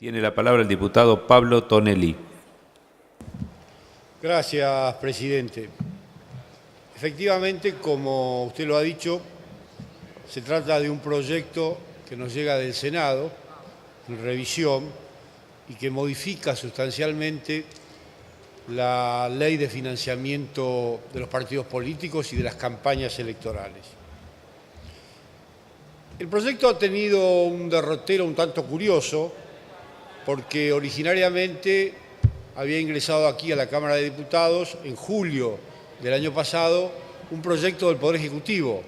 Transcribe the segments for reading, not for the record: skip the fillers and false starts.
Tiene la palabra el diputado Pablo Tonelli. Gracias, presidente. Efectivamente, como usted lo ha dicho, se trata de un proyecto que nos llega del Senado, en revisión, y que modifica sustancialmente la ley de financiamiento de los partidos políticos y de las campañas electorales. El proyecto ha tenido un derrotero un tanto curioso, porque originariamente había ingresado aquí a la Cámara de Diputados en julio del año pasado un proyecto del Poder Ejecutivo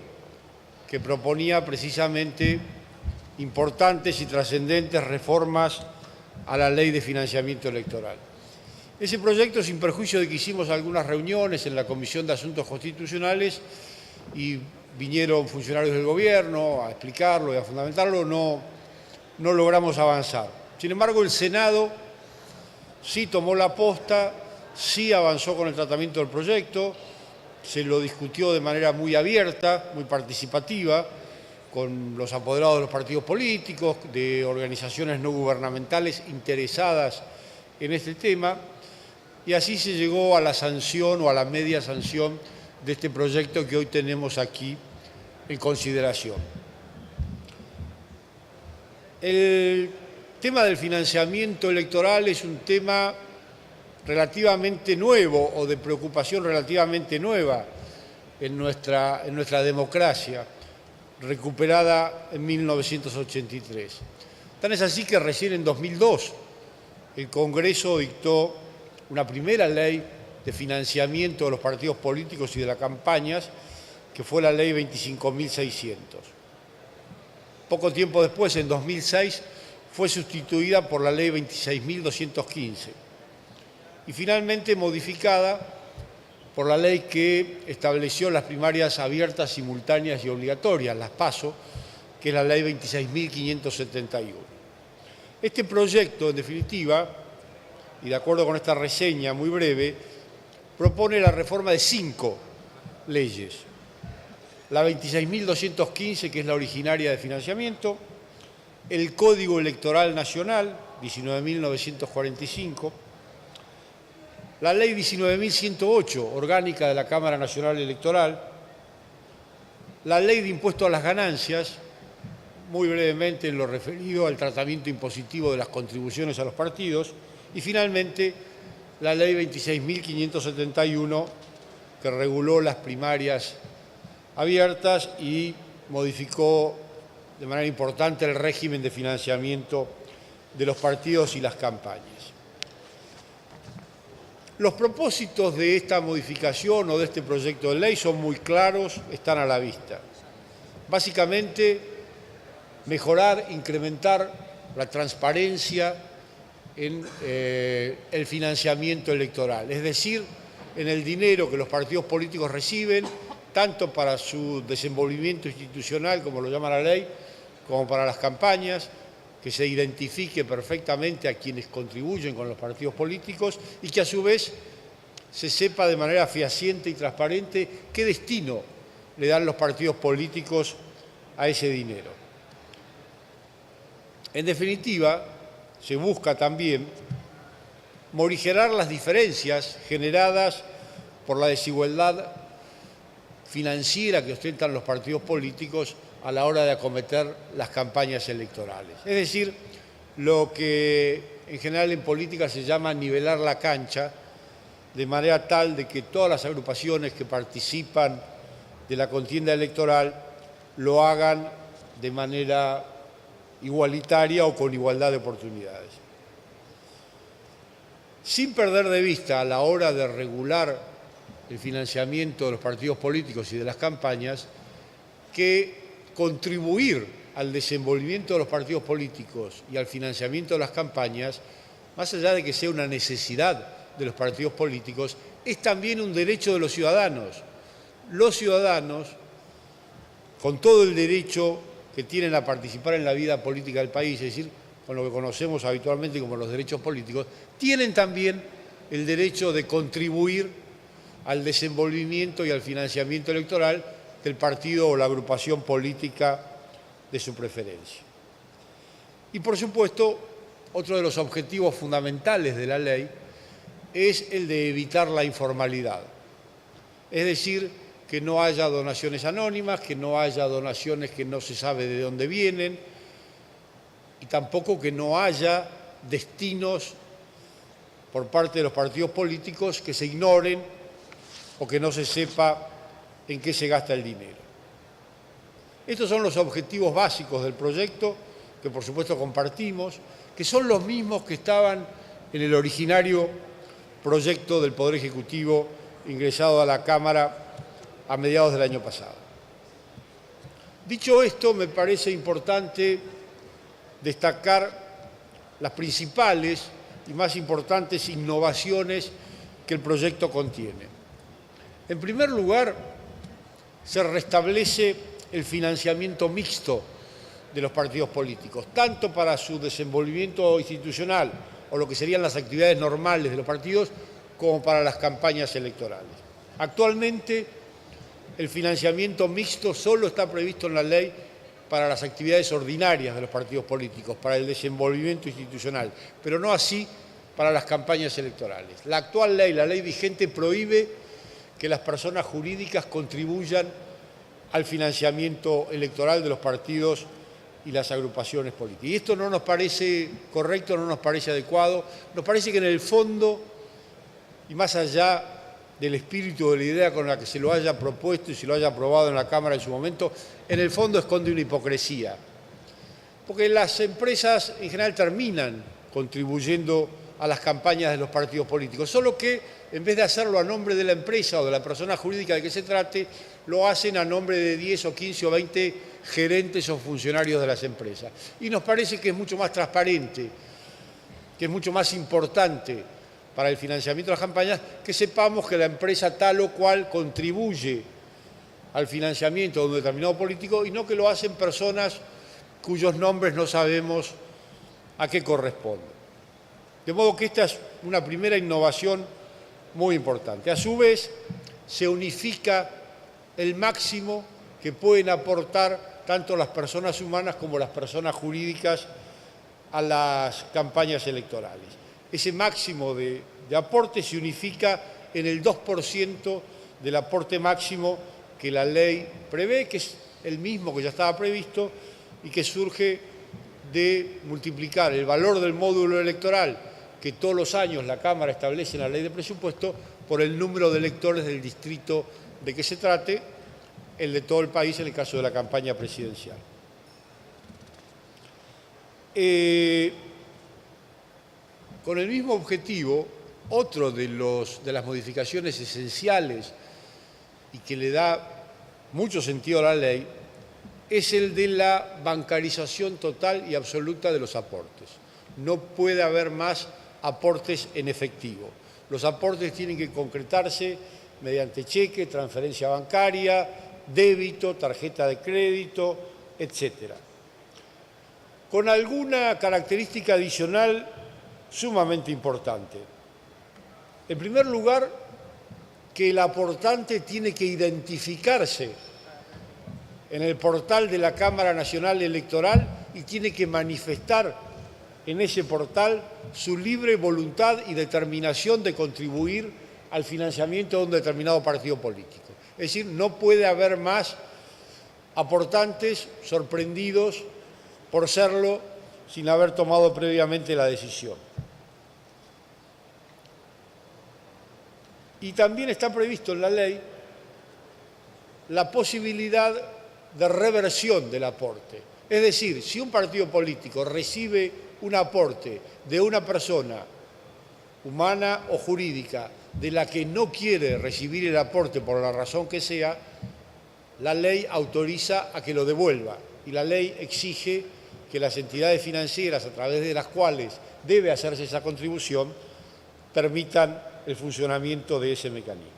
que proponía precisamente importantes y trascendentes reformas a la Ley de Financiamiento Electoral. Ese proyecto, sin perjuicio de que hicimos algunas reuniones en la Comisión de Asuntos Constitucionales y vinieron funcionarios del Gobierno a explicarlo y a fundamentarlo, no logramos avanzar. Sin embargo, el Senado sí tomó la posta, sí avanzó con el tratamiento del proyecto, se lo discutió de manera muy abierta, muy participativa, con los apoderados de los partidos políticos, de organizaciones no gubernamentales interesadas en este tema, y así se llegó a la sanción o a la media sanción de este proyecto que hoy tenemos aquí en consideración. El tema del financiamiento electoral es un tema relativamente nuevo o de preocupación relativamente nueva en nuestra democracia, recuperada en 1983. Tan es así que recién en 2002 el Congreso dictó una primera ley de financiamiento de los partidos políticos y de las campañas, que fue la Ley 25.600. Poco tiempo después, en 2006, fue sustituida por la Ley 26.215 y finalmente modificada por la ley que estableció las primarias abiertas, simultáneas y obligatorias, las PASO, que es la Ley 26.571. Este proyecto, en definitiva, y de acuerdo con esta reseña muy breve, propone la reforma de 5 leyes. La 26.215, que es la originaria de financiamiento, el Código Electoral Nacional, 19.945, la Ley 19.108, orgánica de la Cámara Nacional Electoral, la Ley de Impuesto a las Ganancias, muy brevemente en lo referido al tratamiento impositivo de las contribuciones a los partidos, y finalmente la Ley 26.571, que reguló las primarias abiertas y modificó de manera importante el régimen de financiamiento de los partidos y las campañas. Los propósitos de esta modificación o de este proyecto de ley son muy claros, están a la vista. Básicamente, mejorar, incrementar la transparencia en el financiamiento electoral, es decir, en el dinero que los partidos políticos reciben, tanto para su desenvolvimiento institucional, como lo llama la ley, como para las campañas, que se identifique perfectamente a quienes contribuyen con los partidos políticos y que a su vez se sepa de manera fehaciente y transparente qué destino le dan los partidos políticos a ese dinero. En definitiva, se busca también morigerar las diferencias generadas por la desigualdad financiera que ostentan los partidos políticos a la hora de acometer las campañas electorales. Es decir, lo que en general en política se llama nivelar la cancha, de manera tal de que todas las agrupaciones que participan de la contienda electoral lo hagan de manera igualitaria o con igualdad de oportunidades. Sin perder de vista a la hora de regular el financiamiento de los partidos políticos y de las campañas, que contribuir al desenvolvimiento de los partidos políticos y al financiamiento de las campañas, más allá de que sea una necesidad de los partidos políticos, es también un derecho de los ciudadanos. Los ciudadanos, con todo el derecho que tienen a participar en la vida política del país, es decir, con lo que conocemos habitualmente como los derechos políticos, tienen también el derecho de contribuir al desenvolvimiento y al financiamiento electoral del partido o la agrupación política de su preferencia. Y por supuesto, otro de los objetivos fundamentales de la ley es el de evitar la informalidad. Es decir, que no haya donaciones anónimas, que no haya donaciones que no se sabe de dónde vienen y tampoco que no haya destinos por parte de los partidos políticos que se ignoren o que no se sepa en qué se gasta el dinero. Estos son los objetivos básicos del proyecto, que por supuesto compartimos, que son los mismos que estaban en el originario proyecto del Poder Ejecutivo ingresado a la Cámara a mediados del año pasado. Dicho esto, me parece importante destacar las principales y más importantes innovaciones que el proyecto contiene. En primer lugar, se restablece el financiamiento mixto de los partidos políticos, tanto para su desenvolvimiento institucional o lo que serían las actividades normales de los partidos, como para las campañas electorales. Actualmente, el financiamiento mixto solo está previsto en la ley para las actividades ordinarias de los partidos políticos, para el desenvolvimiento institucional, pero no así para las campañas electorales. La actual ley, la ley vigente, prohíbe que las personas jurídicas contribuyan al financiamiento electoral de los partidos y las agrupaciones políticas. Y esto no nos parece correcto, no nos parece adecuado, nos parece que en el fondo, y más allá del espíritu de la idea con la que se lo haya propuesto y se lo haya aprobado en la Cámara en su momento, en el fondo esconde una hipocresía. Porque las empresas en general terminan contribuyendo a las campañas de los partidos políticos, solo que en vez de hacerlo a nombre de la empresa o de la persona jurídica de que se trate, lo hacen a nombre de 10 o 15 o 20 gerentes o funcionarios de las empresas. Y nos parece que es mucho más transparente, que es mucho más importante para el financiamiento de las campañas, que sepamos que la empresa tal o cual contribuye al financiamiento de un determinado político y no que lo hacen personas cuyos nombres no sabemos a qué corresponden. De modo que esta es una primera innovación muy importante. A su vez, se unifica el máximo que pueden aportar tanto las personas humanas como las personas jurídicas a las campañas electorales. Ese máximo de aporte se unifica en el 2% del aporte máximo que la ley prevé, que es el mismo que ya estaba previsto y que surge de multiplicar el valor del módulo electoral que todos los años la Cámara establece en la ley de presupuesto por el número de electores del distrito de que se trate, el de todo el país en el caso de la campaña presidencial. Con el mismo objetivo, otro de las modificaciones esenciales y que le da mucho sentido a la ley es el de la bancarización total y absoluta de los aportes. No puede haber más aportes en efectivo. Los aportes tienen que concretarse mediante cheque, transferencia bancaria, débito, tarjeta de crédito, etc. Con alguna característica adicional sumamente importante. En primer lugar, que el aportante tiene que identificarse en el portal de la Cámara Nacional Electoral y tiene que manifestar en ese portal su libre voluntad y determinación de contribuir al financiamiento de un determinado partido político. Es decir, no puede haber más aportantes sorprendidos por serlo sin haber tomado previamente la decisión. Y también está previsto en la ley la posibilidad de reversión del aporte. Es decir, si un partido político recibe un aporte de una persona humana o jurídica de la que no quiere recibir el aporte por la razón que sea, la ley autoriza a que lo devuelva y la ley exige que las entidades financieras a través de las cuales debe hacerse esa contribución permitan el funcionamiento de ese mecanismo.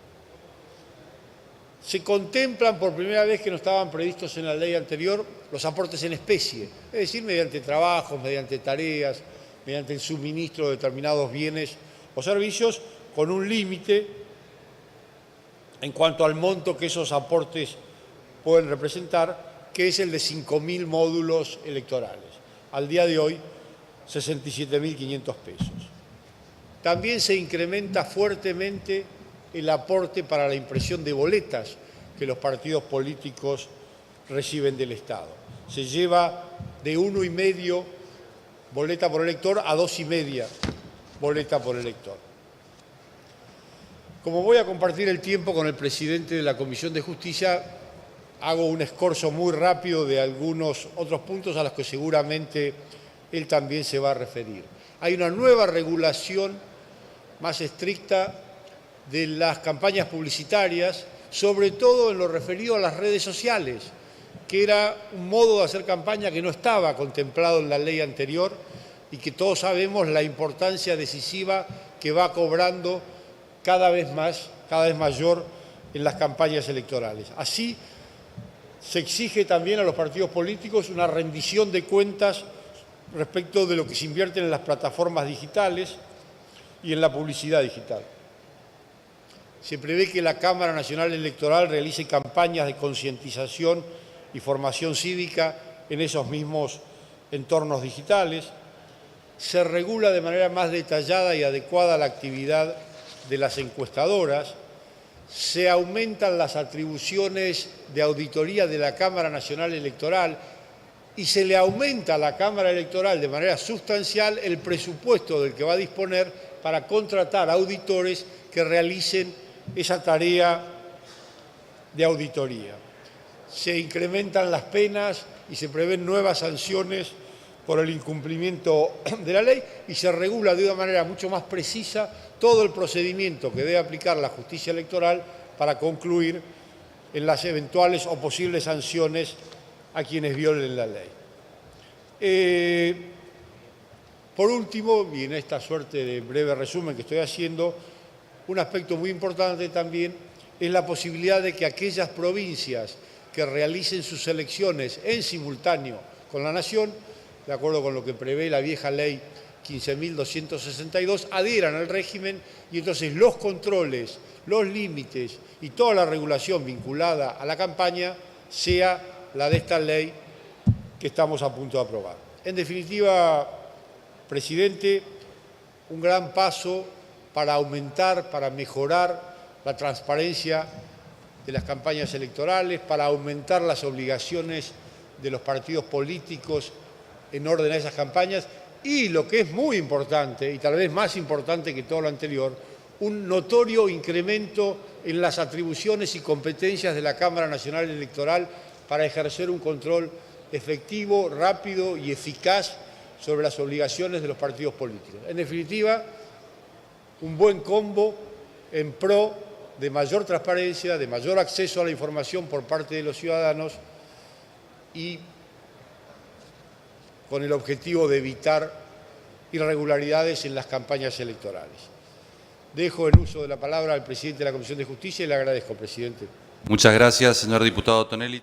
Se contemplan por primera vez, que no estaban previstos en la ley anterior, los aportes en especie, es decir, mediante trabajos, mediante tareas, mediante el suministro de determinados bienes o servicios, con un límite en cuanto al monto que esos aportes pueden representar, que es el de 5.000 módulos electorales. Al día de hoy 67.500 pesos. También se incrementa fuertemente el aporte para la impresión de boletas que los partidos políticos reciben del Estado. Se lleva de 1,5 boleta por elector a 2,5 boleta por elector. Como voy a compartir el tiempo con el presidente de la Comisión de Justicia, hago un escorzo muy rápido de algunos otros puntos a los que seguramente él también se va a referir. Hay una nueva regulación más estricta de las campañas publicitarias, sobre todo en lo referido a las redes sociales, que era un modo de hacer campaña que no estaba contemplado en la ley anterior y que todos sabemos la importancia decisiva que va cobrando cada vez mayor en las campañas electorales. Así, se exige también a los partidos políticos una rendición de cuentas respecto de lo que se invierte en las plataformas digitales y en la publicidad digital. Se prevé que la Cámara Nacional Electoral realice campañas de concientización y formación cívica en esos mismos entornos digitales. Se regula de manera más detallada y adecuada la actividad de las encuestadoras. Se aumentan las atribuciones de auditoría de la Cámara Nacional Electoral y se le aumenta a la Cámara Electoral de manera sustancial el presupuesto del que va a disponer para contratar auditores que realicen esa tarea de auditoría. Se incrementan las penas y se prevén nuevas sanciones por el incumplimiento de la ley y se regula de una manera mucho más precisa todo el procedimiento que debe aplicar la justicia electoral para concluir en las eventuales o posibles sanciones a quienes violen la ley. Por último, y en esta suerte de breve resumen que estoy haciendo, un aspecto muy importante también es la posibilidad de que aquellas provincias que realicen sus elecciones en simultáneo con la Nación, de acuerdo con lo que prevé la vieja ley 15.262, adhieran al régimen y entonces los controles, los límites y toda la regulación vinculada a la campaña sea la de esta ley que estamos a punto de aprobar. En definitiva, presidente, un gran paso para aumentar, para mejorar la transparencia de las campañas electorales, para aumentar las obligaciones de los partidos políticos en orden a esas campañas y, lo que es muy importante, y tal vez más importante que todo lo anterior, un notorio incremento en las atribuciones y competencias de la Cámara Nacional Electoral para ejercer un control efectivo, rápido y eficaz sobre las obligaciones de los partidos políticos. En definitiva, un buen combo en pro de mayor transparencia, de mayor acceso a la información por parte de los ciudadanos y con el objetivo de evitar irregularidades en las campañas electorales. Dejo en uso de la palabra al presidente de la Comisión de Justicia y le agradezco, presidente. Muchas gracias, señor diputado Tonelli.